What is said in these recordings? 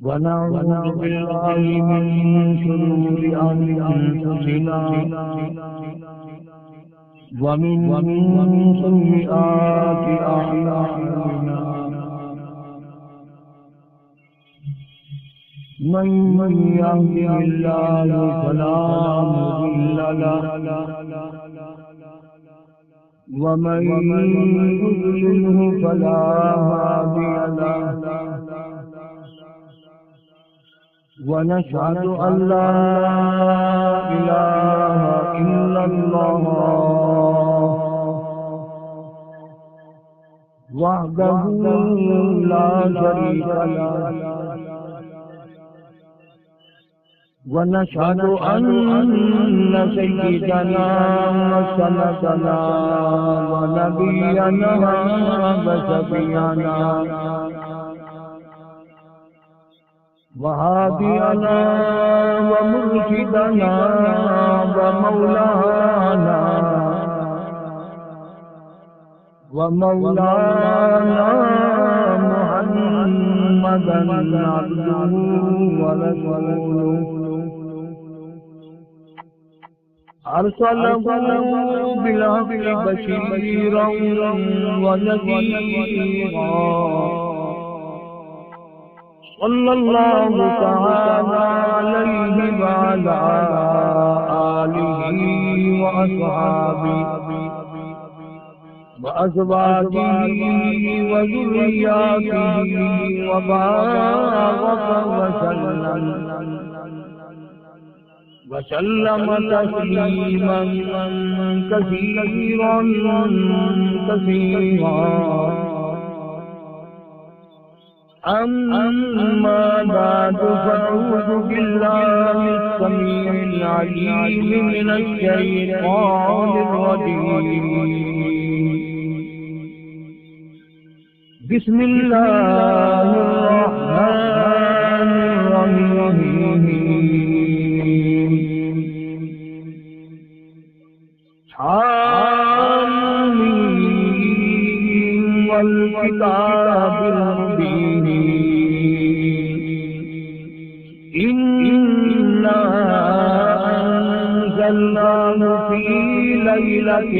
ونعوذ بالله من شرور أنفسنا ومن سيئات أعمالنا من يهده الله فلا مضل له ومن يضلله فلا هادي له ونشهد أن لا إله إلا الله وحده لا شريك له ونشهد أن سيدنا وسندنا ونبينا وشفيعنا وهادينا ومرشدنا ومولانا محمدا عبده ورسوله أرسله بالحق بشيرا ونذيرا صلى الله تعالى عليه وعلى آله وأصحابه وأزواجه وذرياته وبارك وسلم تسليما كثيرا أما بعد فأعوذ بالله السميع العليم من الشيطان الرجيم بسم الله الرحمن الرحيم حامين والكتاب المبين إنا أنزلناه في ليلة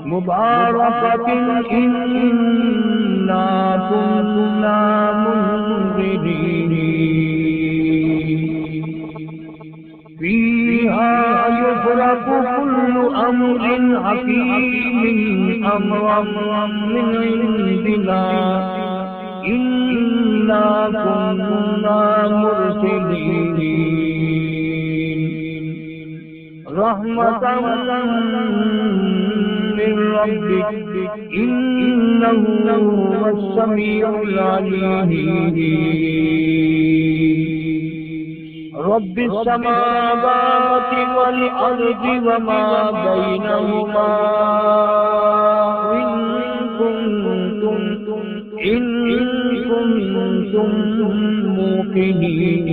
مباركة إنا كنا منذرين فيها يفرق كل أمر حكيم أمرا من عندنا إنا كنا مرسلين رحمة من ربك إنه هو السميع العليم رب السماوات والأرض وما بينهما إن كنتم موقنين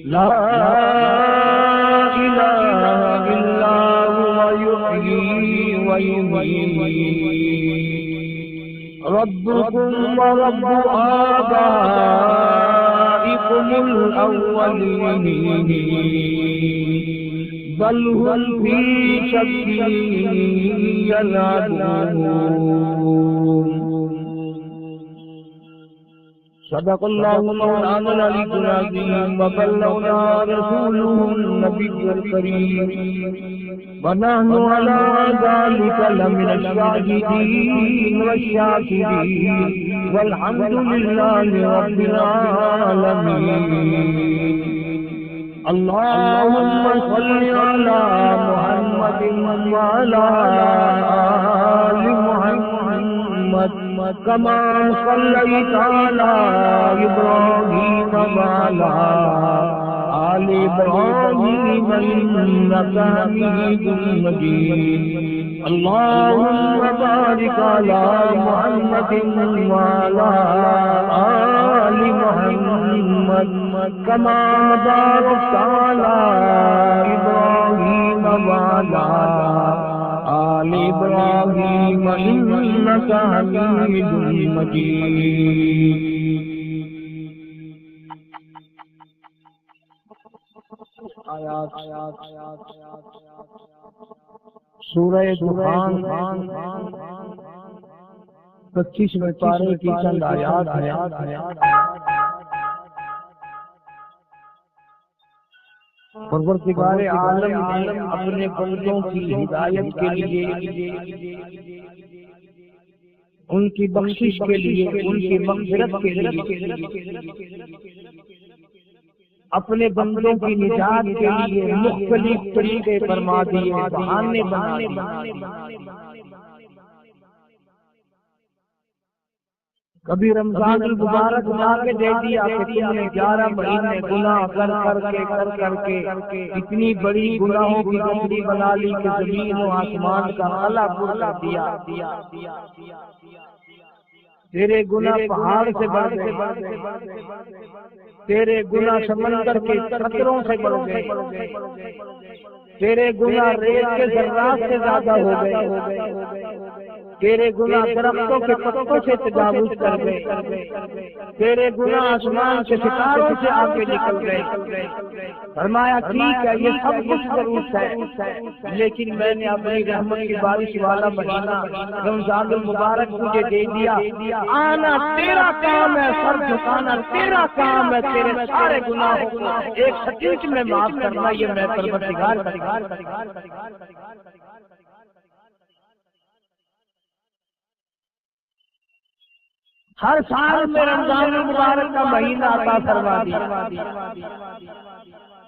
لا إله إلا هو يحيي ويميت ربكم ورب آبائكم الأولين بل هم في شك يلعبون صدق الله مولانا العلي العظيم وبلغنا رسوله النبي الكريم ونحن على ذلك لمن الشاهدين والشاكرين والحمد لله رب العالمين اللهم صل على محمد وعلى آل محمد كما صليت على إبراهيم وعلى آل إبراهيم إنك حميد مجيد اللهم بارك على محمد وعلى آل محمد كما باركت على إبراهيم وعلى آل إبراهيم إنك حميد مجيد. سورہ دخان 25ویں پارے کی چند آیات ہیں. پروردگار عالم نے اپنے بندوں کی ہدایت کے لیے، ان کی بخشش کے لیے، ان کی مغفرت کے لیے، اپنے بندوں کی نجات کے لیے مختلف طریقے فرما دیے، بہانے بنا دیے. کبھی رمضان المبارک لا کے دے دیا کہ تم نے 11 مہینے گناہ کر کے اتنی بڑی گناہوں کی گٹھڑی بنا لی کہ زمین و آسمان کا خلا پر کر دیا. تیرے گناہ پہاڑ سے بڑھ گئے، تیرے گناہ سمندر کے قطروں سے بڑھ گئے، تیرے گناہ ریت کے ذرات سے زیادہ ہو گئے، تیرے گناہ درختوں کے پتوں سے تجاوز کر گئے، تیرے گناہ آسمان کے ستاروں سے آگے نکل گئے. فرمایا ٹھیک ہے یہ سب کچھ ضرور ہے، لیکن میں نے اپنی رحمت کی بارش والا مہینہ رمضان المبارک تجھے دے دیا. آنا تیرا کام ہے، سر جھکانا تیرا کام ہے، تیرے سارے گناہوں کو ایک سٹیج میں معاف کرنا یہ میں پروردگار کا. ہر سال میں رمضان المبارک کا مہینہ عطا فرما دیا.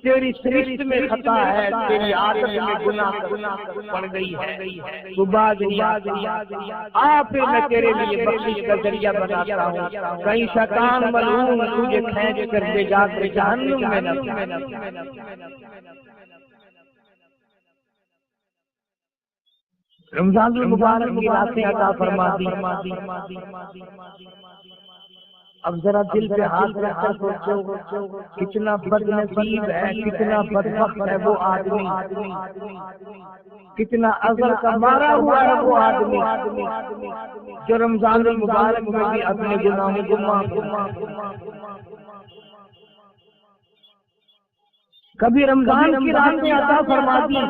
تیری سرشت میں خطا ہے، تیری عادت میں گناہ پڑ گئی ہے، تو باز آپ میں تیرے لیے بخشش کا ذریعہ بناتا ہوں. کہیں شیطان ملعون تجھے کھینچ کر دے جا کر جہنم میں نہ. رمضان المبارک کی راتیں عطا فرما دی. اب ذرا دل پہ ہاتھ رکھ کر سوچو کتنا بد نصیب ہے، کتنا بدبخت ہے وہ آدمی، کتنا ازل کا مارا ہوا ہے وہ آدمی جو رمضان المبارک میں بھی اپنے گناہوں کو معاف کرتا. کبھی رمضان کی راتیں عطا فرما دی،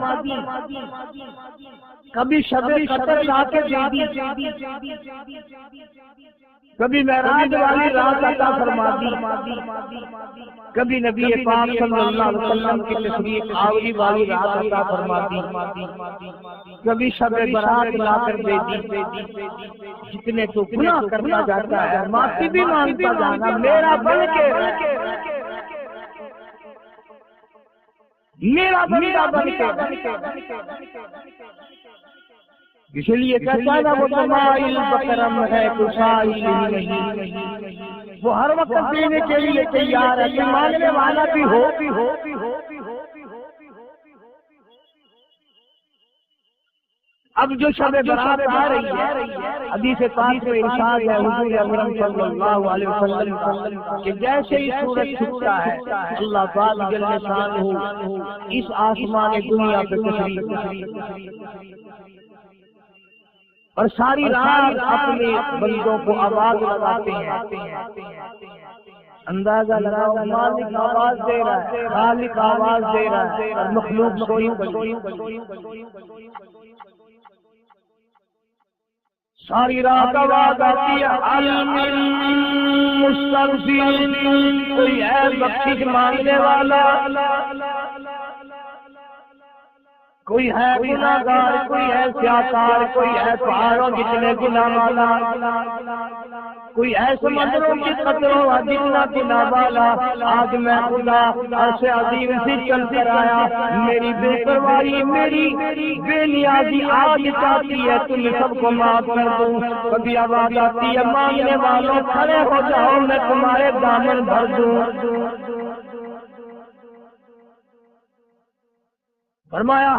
کبھی شب قدر لا کے دے دی، کبھی معراج والی رات عطا فرما دی، کبھی نبی پاک صلی اللہ علیہ وسلم کی تشریف آوری والی رات عطا فرما دی، کبھی شب برات لا کر دے دی. جتنے تو گناہ کرتا جاتا ہے معافی بھی مانگتا جانا، میرا بن کے میرا بندہ بن کے. اس لیے کہتا ہے وہ تمائل بکرم ہے کسائی نہیں، وہ ہر وقت دینے کے لیے تیار ہے، مانگنے والا بھی ہو. اب جو شب برات آ رہی ہے، حدیث پاک میں ارشاد ہے حضور اکرم صلی اللہ علیہ وسلم کہ جیسے ہی سورج چھپتا ہے اللہ پاک جل شانہ اس آسمان دنیا پہ تشریف اور ساری رات اپنے بندوں کو آواز لگاتے ہیں. اندازہ لگاؤ مالک آواز دے رہا ہے، خالق آواز دے رہا ہے اور مخلوق سوئی پڑی. ساری رات آواز آتی ہے المن مستغفر، کوئی ہے بخشش مانگنے والا، کوئی ہے گناہگار، کوئی ہے سیاکار، کوئی ہے پہاڑوں جتنے گناہ والا، کوئی ہے سمندروں کی قطروں جتنا گناہ والا. آج میں خدا عرش عظیم سے چل کر آیا، میری بے پرواہی، میری بے نیازی آج چاہتی ہے تم سب کو معاف کر دوں. کبھی آواز آتی ہے مانگنے والوں کھڑے ہو جاؤ میں تمہارے دامن بھر دوں. فرمایا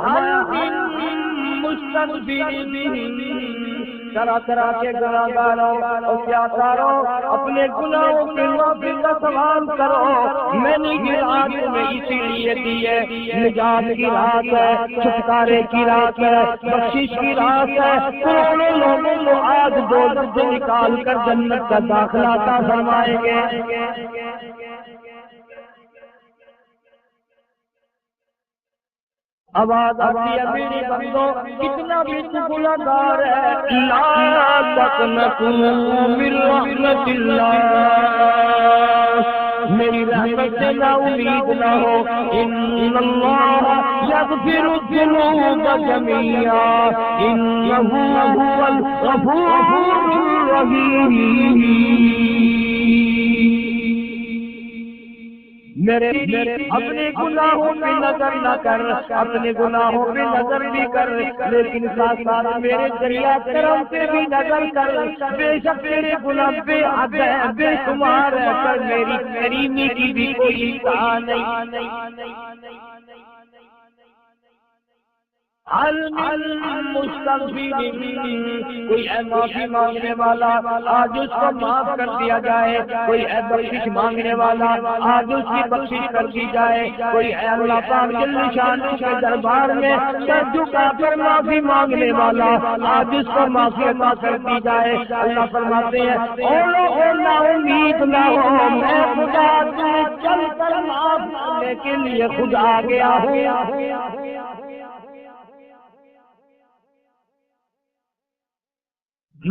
طرح طرح کے گناہگاروں اور کیا کرو اپنے گناہوں کے معافی کا سوال کرو. میں نے یہ رات تمہیں اسی لیے دی ہے، نجات کی رات ہے، چھٹکارے کی رات ہے، بخشش کی رات ہے. کروڑوں لوگوں کو آج دوزخ سے نکال کر جنت کا داخلہ عطا فرمائیں گے. آواز آتی ہے میرے بندو کتنا بھی تو گناہگار ہے، لا تقنطوا من رحمت اللہ، میری رحمت سے نا امید نہ ہو. ان اللہ یغفر الذنوب جميعا انہ هو الغفور الرحیم. میرے اپنے گناہوں پہ نظر نہ کر، اپنے گناہوں پہ نظر بھی کر، لیکن ساتھ ساتھ میرے دریا کرم پہ بھی نظر کر. بے شک میرے گناہ بے حد ہے، بے شمار ہے، پر میری کریمی کی بھی کوئی انتہا نہیں. کوئی ہے معافی مانگنے والا آج اس کو معاف کر دیا جائے، کوئی ہے بخشش مانگنے والا آج اس کی بخشش کر دی جائے، کوئی ہے اللہ پاک جل شانہ کے دربار میں سر جھکا کر معافی مانگنے والا آج اس کو معافی عطا کر دی جائے. اللہ فرماتے ہیں او لوگوں نا امید نہ ہو، میں خدا تمہیں چل کر معاف کرنے کے لیے خود آ گیا ہوں.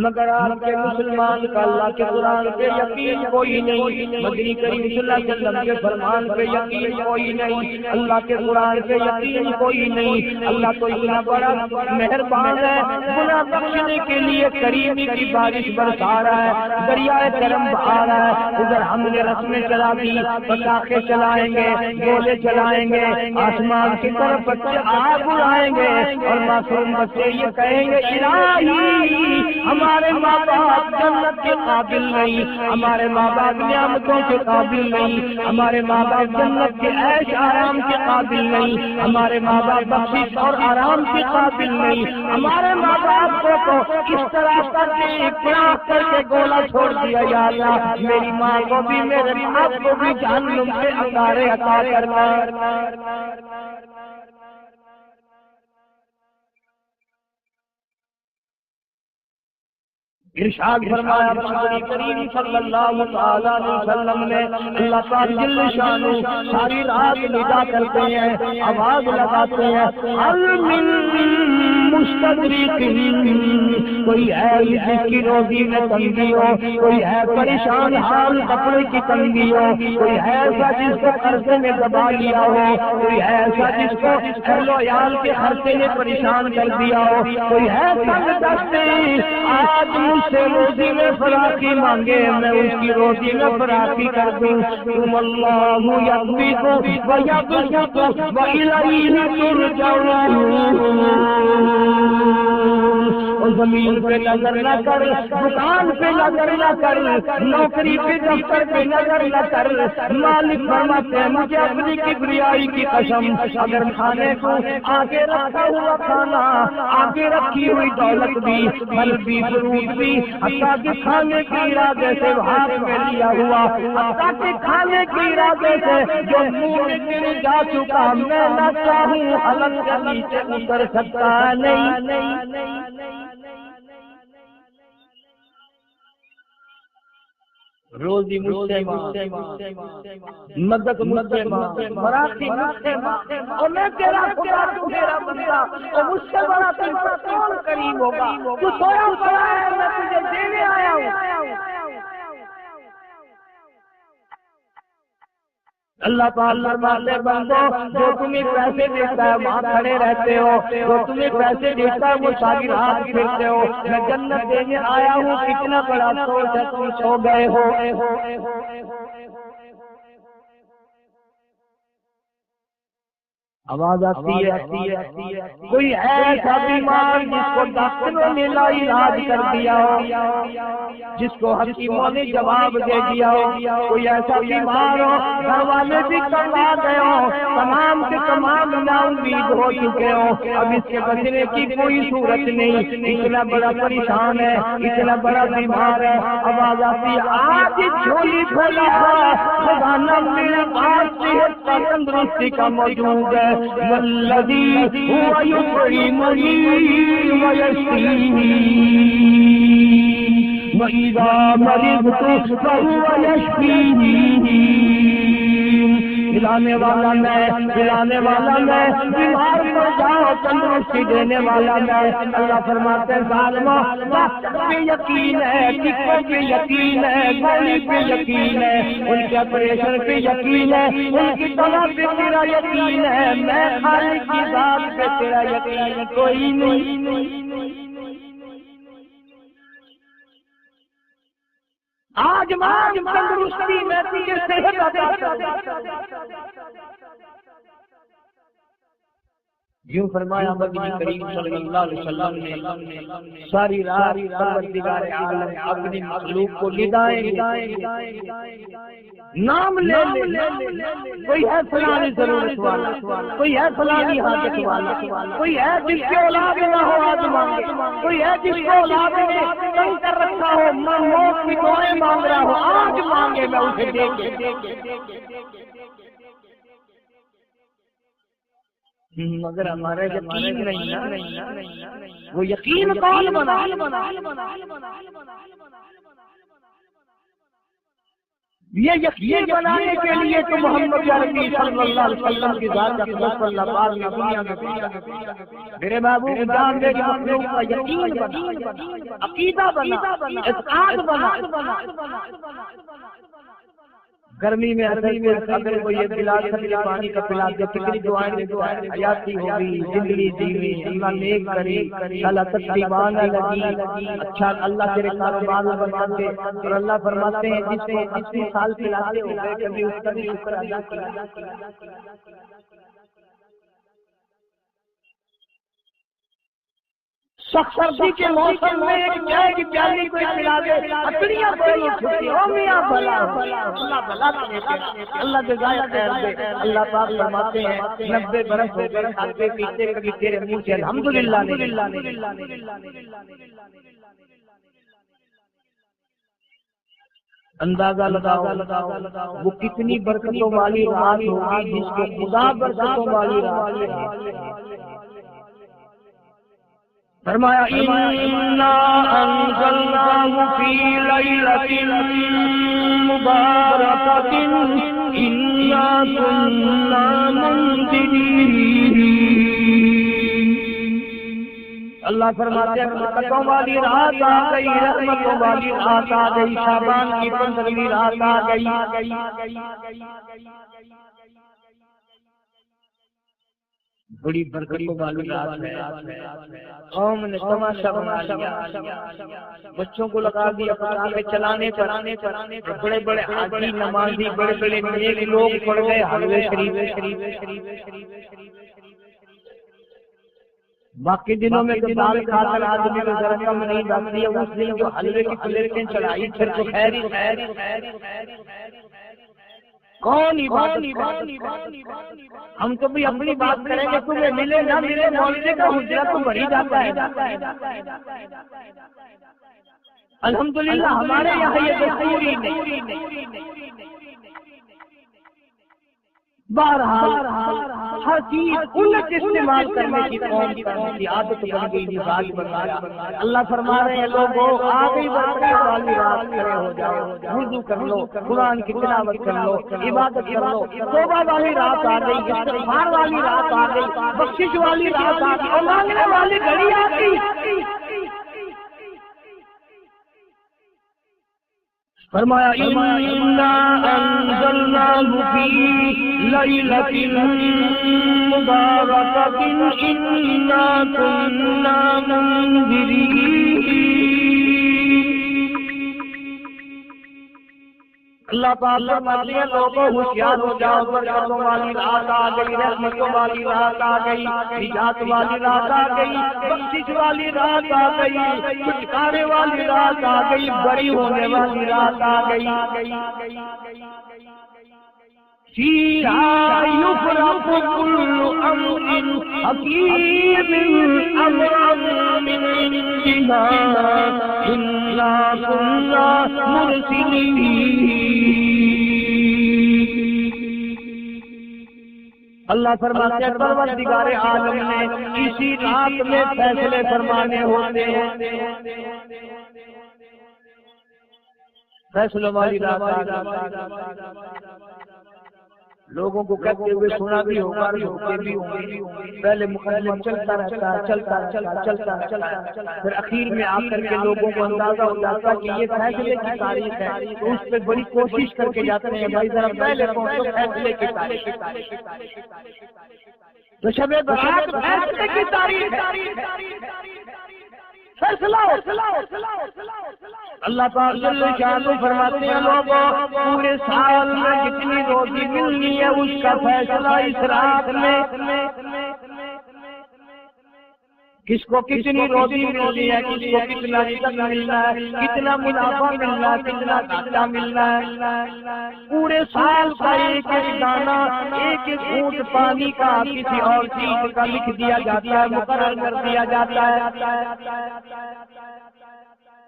مگر آپ کے مسلمان کا اللہ کے قرآن پہ یقین کوئی نہیں، مدنی کریم صلی اللہ علیہ وسلم کے فرمان پہ یقین کوئی نہیں، اللہ کے قرآن پہ یقین کوئی نہیں. اللہ تو اتنا بڑا مہربان ہے، گناہ بخشنے کے لیے کریمی کی بارش برسا رہا ہے، دریائے کرم بہا رہا ہے. ادھر ہم نے رسمیں چلا دی، پٹاخے چلائیں گے، گولے چلائیں گے، آسمان کی طرف بچے آگ اڑائیں گے اور معصوم بچے یہ کہیں گے الہی ہمارے ماں باپ جنت کے قابل نہیں، ہمارے ماں باپ نعمتوں کے قابل نہیں، ہمارے ماں باپ جنت کے عیش آرام کے قابل نہیں، ہمارے ماں باپ بخشش اور آرام کے قابل نہیں. ہمارے ماں باپ کو تو اس طرح کر کے اقرار کر کے گولا چھوڑ دیا. یا اللہ میری ماں کو بھی میرے باپ کو بھی جہنم سے انگارے عطا کرنا. ارشاد فرمایا نبی کریم صلی اللہ تعالی علیہ وسلم نے، اللہ پاک جل شانہ ساری رات ندا کرتے ہیں، آواز لگاتے ہیں المن مستدرک. کوئی ہے جس کی روزی میں تنگی ہو، کوئی ہے پریشان حال کپڑے کی تنگی ہو، کوئی ہے ایسا جس کو قرضے میں دبا لیا ہو، کوئی ہے ایسا جس کو اہل و عیال کے خرچے نے پریشان کر دیا ہو، کوئی ہے تنگ دستے آج سے روزی میں فراخی مانگے میں اس کی روزی میں فراخی کر دوں. تم اللہ یقبض و یبسط و الیہ ترجعون. زمین پہ نظر نہ کر، دکان پہ نظر نہ کر، نوکری پہ دفتر پہ نظر نہ کر. مالک فرماتے ہیں مجھے اپنی کبریائی کی قسم اگر کھانے کو آگے رکھا ہوا کھانا، آگے رکھی ہوئی دولت بھی، پھل بھی، فروٹ بھی، حتیٰ کہ کھانے کے ارادے سے ہاتھ میں لیا ہوا، حتیٰ کہ کھانے کے ارادے سے جو منہ میں گر جا چکا، میں نہ چاہوں حلق کے نیچے اتر سکتا نہیں. روزی مجھ سے مدد مجھ سے مراقی مجھ سے اور میں تیرا خدا تو میرا بندہ اور مجھ سے بڑا تجھ پر کون کریم ہوگا. تو سویا پڑا ہے میں تجھے دینے آیا ہوں. اللہ تعالیٰ فرماتے بندو جو تمہیں پیسے دیتا ہے وہاں کھڑے رہتے ہو، جو تمہیں پیسے دیتا ہے وہ ساری رات پھرتے ہو. میں جنت دینے آیا ہوں، کتنا بڑا افسوس ہے تم سو گئے ہو. آواز آتی ہے کوئی ایسا بیمار جس کو ڈاکٹروں نے لا علاج کر دیا ہو، جس کو حکیموں نے جواب دے دیا ہو، کوئی ایسا بیمار ہو گھر والے بھی کروا گئے ہو، تمام کے تمام نا امید ہو چکے ہو، اب اس کے بچنے کی کوئی صورت نہیں، اتنا بڑا پریشان ہے، اتنا بڑا بیمار ہے، آواز آتی ہے آج جھولی کھولا خدا نہ میرے پاس صحت کا تندرستی کا موجود ہے، والذی هو یطعمنی ویشفینی وَإِذَا مَرِضْتُ فَهُوَ يَشْفِينِ کھلانے والا میں، کھلانے والا میں، بیمار کو جاؤ تندرستی دینے والا میں۔ اللہ فرماتے ہیں ظالموں ڈاکٹر پہ یقین ہے، ٹکوں پہ یقین ہے، گولی پہ یقین ہے، ان کے آپریشن پہ یقین ہے، ان کی دوا پہ تیرا یقین ہے، میں خالق کی ذات پہ تیرا یقین کوئی نہیں۔ آج مانگ تندرستی میں تجھے صحت عطا کروں۔ یوں فرمایا مدنی کریم صلی اللہ علیہ وسلم نے ساری رات پروردگار عالم اپنی مخلوق کو ندائیں نام لے کوئی ہے فلانی ضرورت والا، کوئی ہے فلانی حاجت والا، کوئی ہے جس کی اولاد نہ ہو آج مانگے، کوئی ہے جس کو اولاد نے تنگ کر رکھا ہو موت کی دعائیں مانگ رہا ہو آج مانگے میں اسے دے کے۔ مگر ہمارا یقین نہیں نا، وہ یقین کون بنا؟ یہ یقین بنانے کے لیے تو محمد عربی صلی اللہ علیہ وسلم کی ذات اقدس اللہ پاک نے دنیا میں بھیجا۔ میرے محبوب جان میری مخلوق کا یقین بنا، عقیدہ بنا، اعتقاد بنا۔ گرمی میں اگر وہ یہ پلا سکے پانی کا پلا دے، کتنی دعائیں حیاتی ہوگی، زندگی جیوی، اللہ نیک کری، اللہ تقریبان لگی، اچھا اللہ تیرے کاروبار میں برکت دے۔ اور اللہ فرماتے ہیں جس کو 80 سال پلاتے ہو گئے کبھی اس کا بھی شکر ادا کیا۔ سخت سردی کے موسم میں ایک چائے کی پیالی کو پلا دے، اکڑیاں پڑی چھٹی ہو میاں بھلا اللہ بھلا کرے، اللہ جزائے خیر دے۔ اللہ پاک فرماتے ہیں 90 برس ہو گئے کھاتے پیتے کبھی تیرے منہ سے الحمدللہ نہیں۔ اندازہ لگاؤ وہ کتنی برکتوں والی رات ہوگی جس کو خدا برکتوں والی رات ہے۔ فرمایا اِنَّا أَنزَلْنَاهُ فِي لَيْلَةٍ مُبَارَكَةٍ إِنَّا كُنَّا مُنذِرِينَ۔ اللہ فرماتے ہیں برکتوں والی رات آ گئی، رحمتوں والی رات آ گئی، شعبان کی 15ویں رات آ گئی۔ بڑی برکتوں والی رات ہے۔ قوم نے تماشا بنا لیا، بچوں کو لگا دیا پٹاخے چلانے پر، بڑے بڑے حاجی نمازی بڑے بڑے نیک لوگ پڑ گئے حلوے شریف۔ باقی دنوں میں تو دال کھا کر آدمی کو ذرا کم نہیں آتی ہے، اس دن جو حلوے کی پلیٹیں چڑھائی پھر تو خیر ہی خیر۔ کون عبادت؟ ہم تو بھی اپنی بات کریں گے، تمہیں ملے نہ ملے مولوی کا حجرہ تو بڑھ ہی جاتا ہے۔ الحمدللہ ہمارے یہاں یہ دستور ہی نہیں۔ بہرحال ہر چیز الٹ استعمال کرنے کی قوم کی عادت بن گئی، مزاج بن گیا۔ اللہ فرما رہے ہیں لوگوں آ گئی برکت والی رات، کھڑے ہو جاؤ، وضو کر لو، قرآن کی تلاوت کر لو، عبادت کر لو۔ توبہ والی رات آ گئی، استغفار والی رات آ گئی، بخشش والی رات آ گئی، اور مانگنے والی گھڑی آ گئی۔ فرمایا اِنَّا أَنزَلْنَاهُ فِي لَيْلَةٍ مُبَارَكَةٍ إِنَّا كُنَّا مُنذِرِينَ۔ اللہ اللہ پاک فرماتے ہیں لوگوں ہوشیار ہو جاؤ، برکتوں والی رات آ گئی، رحمتوں والی رات آ گئی، نجات والی رات آ گئی، بخشش والی رات آ گئی، چھٹکارے والی رات آ گئی، بری ہونے والی رات آ گئی۔ فیہا یفرق کل امر حکیم امرا من عندنا انا کنا مرسلین۔ اللہ فرماتے ہیں پروردگار عالم نے اسی رات میں فیصلے فرمانے ہوتے ہیں۔ فیصلوں والی رات لوگوں کو کہتے ہوئے سنا بھی ہوگا، روکے بھی ہوں گے، پہلے مقدمہ چلتا رہتا ہے، چلتا پھر اخیر میں آ کر کے لوگوں کو اندازہ ہو جاتا ہے کہ یہ فیصلے کی تاریخ ہے، تو اس پہ بڑی کوشش کر کے جاتے ہیں بھائی ذرا پہلے پہنچو فیصلے کی تاریخ۔ تو شب برات فیصلے کی تاریخ، فیصلہ اللہ پاک جل شانہ فرماتے ہیں لوگوں پورے سال میں جتنی روزی ملنی ہے اس کا فیصلہ اس رات میں، کس کو کتنی روزی ملنی ہے، کس کو کتنا رزق ملنا ہے، کتنا منافع ملنا ہے، کتنا گھاٹا ملنا ہے۔ پورے سال کا ایک ایک دانہ، ایک ایک گھونٹ پانی کا کسی اور چیز کا لکھ دیا جاتا ہے، مقرر کر دیا جاتا ہے۔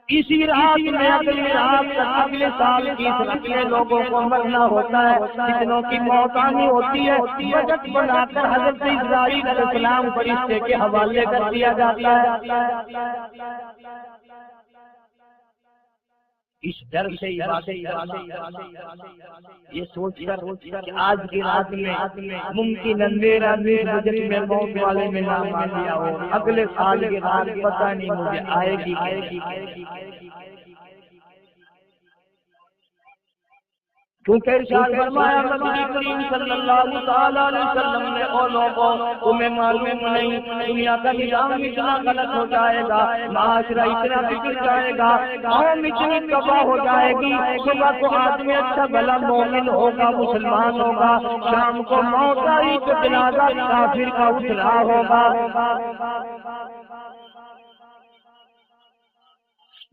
اسی رات میں اگلی رات تک اگلے سال کی رات میں لوگوں کو مرنا ہوتا ہے، جتنوں کی موت آنی ہوتی ہے بجٹ بنا کر حضرت اسرائیل علیہ السلام فرشتے کے حوالے کر دیا جاتا ہے۔ اس ڈر سے یہ سوچ کر آج کی رات میں ممکن اندھیرا بجٹ میں موت والے میں نام آ گیا ہو، اگلے سال کی رات پتہ نہیں مجھے آئے گی۔ کیونکہ ارشاد فرمایا نبی کریم صلی اللہ تعالی علیہ وسلم نے او لوگوں تمہیں معلوم نہیں دنیا کا نظام اتنا غلط ہو جائے گا، معاشرہ اتنا بگڑ جائے گا، قوم اتنی تباہ ہو جائے گی، صبح کو آدمی اچھا بھلا مومن ہوگا، مسلمان ہوگا، شام کو موت آئی تو جنازہ کافر کا اٹھ رہا ہوگا۔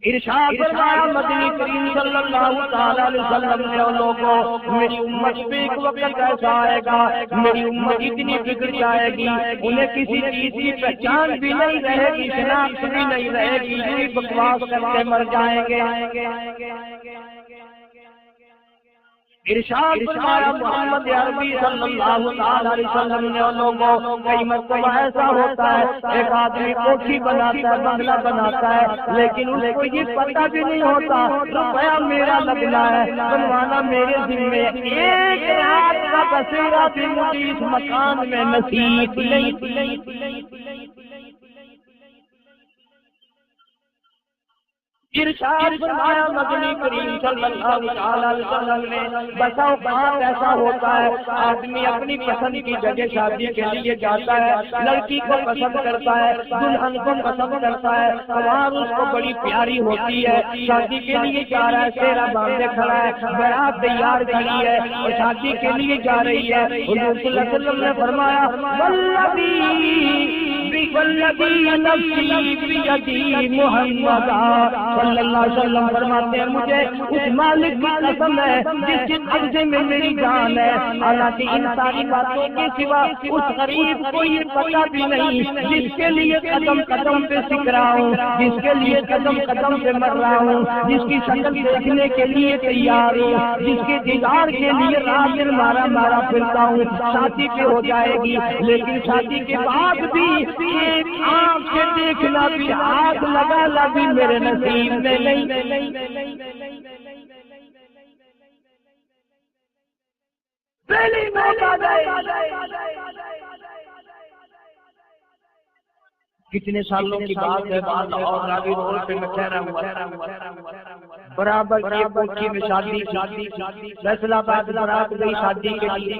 ارشاد فرمایا مدنی کریم صلی اللہ تعالی علیہ وسلم نے لوگوں میری امت پہ ایک وقت ایسا آئے گا، میری امت اتنی بگڑ جائے گی انہیں کسی چیز کی پہچان بھی نہیں رہے گی، شناخت بھی نہیں رہے گی، یہی بکواس کرتے مر جائیں گے۔ ارشاد فرمایا محمد عربی صلی اللہ تعالی علیہ وسلم نے لوگوں کئی مرتبہ ایسا ہوتا ہے ایک آدمی کوٹھی بناتا ہے، بنگلہ بناتا ہے، لیکن اس کو یہ پتہ بھی نہیں ہوتا روپیہ میرا لگنا ہے، بنوانا میرے ذمے، ایک رات کا بسیرا بھی مجھے اس مکان میں نصیب نہیں۔ ارشاد فرمایا مدنی کریم صلی اللہ تعالی علیہ وسلم نے بسا اوقات ایسا ہوتا ہے آدمی اپنی پسند کی جگہ شادی کے لیے جاتا ہے، لڑکی کو پسند کرتا ہے، دلہن کو پسند کرتا ہے، سوار اس کو بڑی پیاری ہوتی ہے، شادی کے لیے جا رہا ہے، سیرا باندھے کھڑا ہے، بارات تیار کھڑی ہے اور شادی کے لیے جا رہی ہے۔ حضور صلی اللہ علیہ وسلم نے فرمایا والذی نفسی بیدی محمد صلی اللہ علیہ وسلم فرماتے ہیں مجھے اس مالک کی قسم ہے جس کے قبضے میں میری جان ہے، حالانکہ ان ساری باتوں کے سوا اس غریب کو یہ پتہ بھی نہیں جس کے لیے قدم قدم پہ سیکھ رہا ہوں، جس کے لیے قدم قدم پہ مر رہا ہوں، جس کی شکل دیکھنے کے لیے تیار ہوں، جس کے دیدار کے لیے رات دن مارا مارا پھرتا ہوں۔ شادی پہ ہو جائے گی لیکن شادی کے بعد بھی ایک آنکھ سے دیکھنا بھی، ہاتھ لگانا بھی میرے نصیب میں نہیں۔ پہلی موت آ جائے، کتنے سالوں کی بات ہے، بات اور راوی روڈ پہ میں ٹھہرا ہوا برابر کی کوٹھی میں شادی فیصلہ آباد برات گئی شادی کے لیے،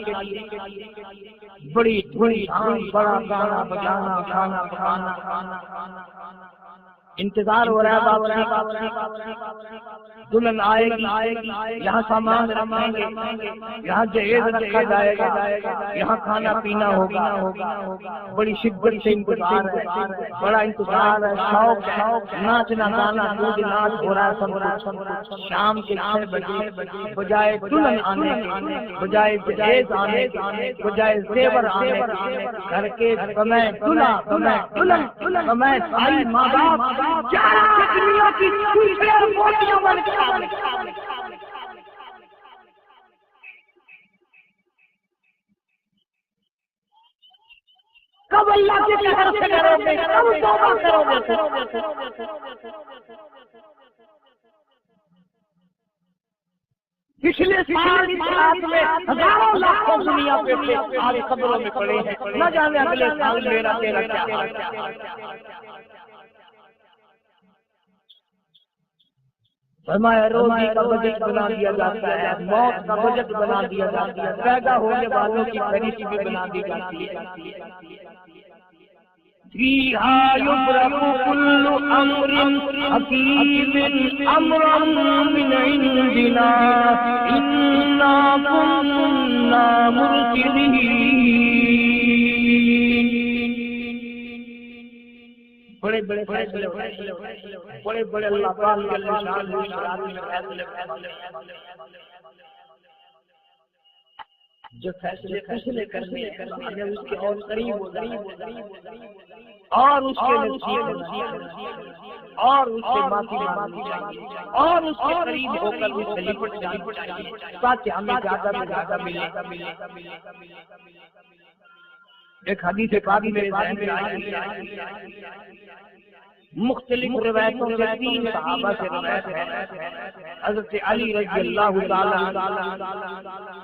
بڑی دھوم دھام، بڑا گانا بجانا، کھانا پکانا، انتظار ہو رہا ہے واپسی، دلہن آئے گی، یہاں سامان رکھیں گے، یہاں جہیز رکھا جائے گا، یہاں کھانا پینا ہوگا، بڑی شدت سے انتظار ہے، بڑا انتظار ہے، شوق ہے، ناچنا گانا دودھ ناچ ہو رہا ہے سب۔ شام کے 6 بجے بجائے دلہن آنے کے، بجائے جہیز آنے کے، بجائے زیور آنے کے، گھر کے سمے دلہا دلہن سمے بھائی ماں باپ 11 آدمیوں کی چھوٹیاں موٹیاں بن کے کب اللہ کے قہر سے ڈرو گے، کب توبہ کرو گے؟ پچھلے سال کی رات میں ہزاروں لاکھوں دنیا پہ تھے، آج قبروں میں پڑے ہیں، نہ جانے اگلے سال میرا تیرا کیا حال ہے۔ فرمایا روزی کا بجٹ بنا دیا جاتا ہے، موت کا بجٹ بنا دیا جاتا ہے، پیدا ہونے والوں کی فہرست بھی بنا دی جاتی ہے۔ فِيهَا يُفْرَقُ كُلُّ أَمْرٍ حَكِيمٍ أَمْرًا مِّنْ عِندِنَا إِنَّا كُنَّا مُرْسِلِينَ۔ بڑے بڑے فیصلے، بڑے بڑے اللہ پاک کے فیصلے جو فیصلے فیصلے کرنے اس کے اور قریب ہو جائے اور اس کے نصیب اور اس سے معافی مانگنی چاہیے اور اس کے قریب ہو کر اس سے لپٹ جانا چاہیے تاکہ ہمیں زیادہ سے زیادہ ملے۔ ایک حدیث پاک میرے ذہن میں آئی، مختلف روایتوں سے 3 صحابہ سے روایت ہے، حضرت علی رضی اللہ تعالی عنہ،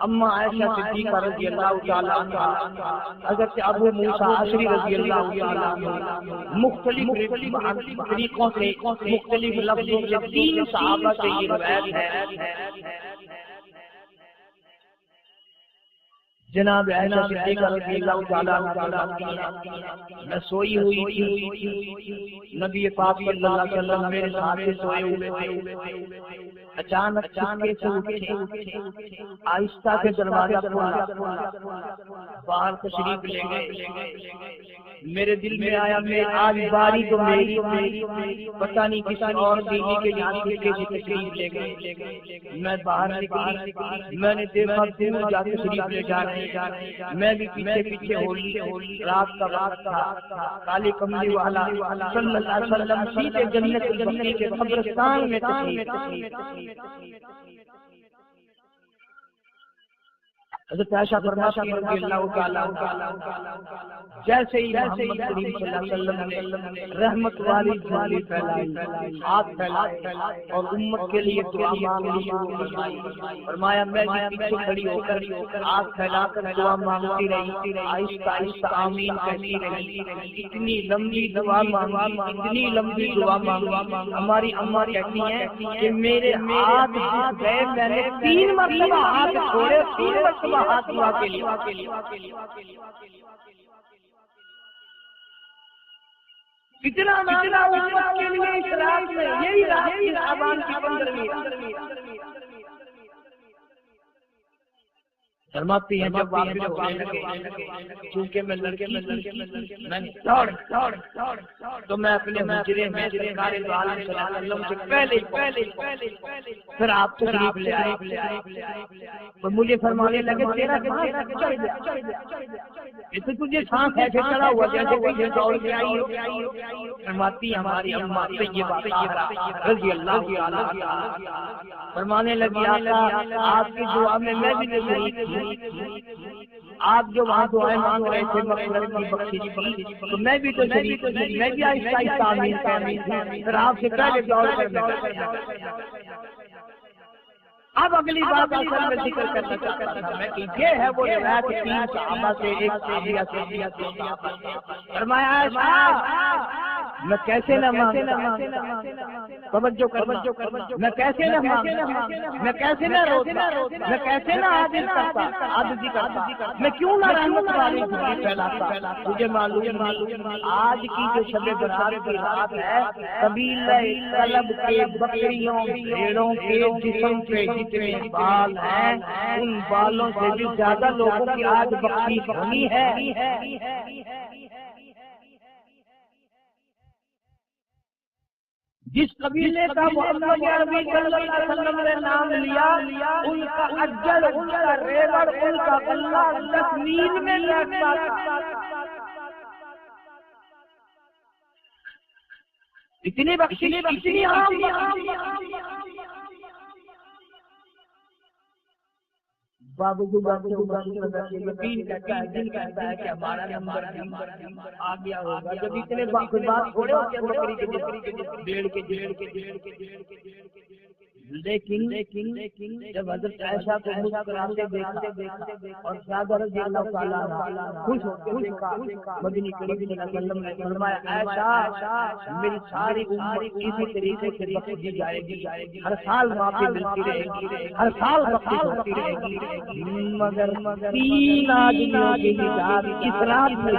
اما عائشہ صدیقہ رضی اللہ تعالی عنہ، حضرت ابو موسیٰ اشعری رضی اللہ تعالی عنہ، مختلف طریقوں سے مختلف لفظوں سے 3 صحابہ سے یہ روایت ہے۔ جناب عائشہ صدیقہ رضی اللہ تعالی عنہ، میں سوئی ہوئی تھی، نبی پاک صلی اللہ علیہ وسلم میرے ساتھ سوئے ہوئے تھے، اچانک چانکے سے اٹھے، آہستہ سے دروازہ کھولا، باہر تشریف لے گئے۔ میرے دل میں آیا میں آج باری تو میری، پتہ نہیں کسی اور بیوی کے یہاں سے کیسی تشریف لے گئے۔ میں باہر نکلی، میں نے دیکھا دور جا تشریف لے جا رہے، میں بھی پیچھے پیچھے ہولی، رات کا وقت تھا، کالی کملی والا صلی اللہ علیہ وسلم سیدھے جنت البقیع کے قبرستان میں تشریف۔ حضرت عائشہ فرماتی ہیں رضی اللہ تعالی عنہ، جیسے ہی محمد کریم صلی اللہ علیہ وسلم نے رحمت والی جھولی پھیلائی، ہاتھ پھیلائے اور امت کے لیے دعا مانگنی شروع فرمائی، فرمایا میں بھی پیچھے کھڑی ہو کر ہاتھ پھیلا کر دعا مانگتی رہی، آہستہ آہستہ آمین کہتی رہی، اتنی لمبی دعا مانگی، اتنی لمبی دعا مانگی، ہماری اماں کہتی ہیں کہ میرے ہاتھ جھک گئے، میں نے 3 مرتبہ ہاتھ چھوڑے، 3 مرتبہ ہاتھ دعا کے لیے۔ کتنا مانگا امت کے لیے اس رات میں، یہی رات کی شعبان کی 15ویں۔ فرماتی ہیں جب واپس ہونے لگے، چونکہ میں لڑکی تھی، میں دوڑ تو میں اپنے حجرے میں سرکار دو عالم صلی اللہ علیہ وسلم سے پہلے پھر آپ تشریف لے آئے، تو مجھے فرمانے لگے تیرا سانس چڑھ گیا، اسے تجھے سانس ایسے چڑھا ہوا جیسے کوئی دوڑ کے آئی ہو۔ فرماتی ہماری اماں طیبہ طاہرہ رضی اللہ تعالی عنہا فرمانے لگی آقا آپ کی دعا میں بھی شریک تھی، آپ جو وہاں دعائیں مانگ رہے تھے مغفرت کی بخشش کی، تو میں بھی تو شریک تھی، میں بھی آہستہ آہستہ آمین کہتی تھی، پھر آپ سے پہلے دوڑ کر اب اگلی بات اصل میں ذکر کرنا چاہتا تھا میں کہ یہ ہے وہ روایت 3 صحابہ سے، ایک صحابیہ سے، فرمایا میں کیسے نہ مانگتا، توجہ میں کیسے نہ مانگتا، میں کیسے نہ روتا، میں کیسے نہ عاجز کرتا، میں کیوں نہ رحمت والی خوشی پھیلاتا۔ مجھے معلوم آج کی جو شب برات کی رات ہے، قبیلہ طلب کے بکریوں بھیڑوں کے جسم پہ جتنے بال ہیں ان بالوں سے بھی زیادہ لوگوں کی آج بخشش ہونی ہے۔ جس قبیلے کا محمد عربی صلی اللہ علیہ وسلم نے نام لیا، ان کا اجر، ان کا ریوڑ، ان کا غلہ 10 میل میں بیٹھتا تھا۔ اتنی بخشش، اتنی عام باوجود یقین کرتا ہے، دل کہتا ہے کہ ہمارا نمبر آ گیا ہوگا۔ جب اتنے بات تھوڑے ہوتے ہیں بکری کے ڈیڑھ کے لیکن جب حضرت عائشہ کو مسکراتے دیکھا اور زیادہ رضی اللہ تعالیٰ عنہ خوش ہوتے دیکھا، مدنی کریم صلی اللہ علیہ وسلم نے فرمایا عائشہ میری ساری امت اسی طریقے سے بخش دی جائے گی، ہر سال معافی ملتی رہے گی، ہر سال بخشش ہوتی رہے گی، مگر 3 آدمیوں کی نجات اس رات میں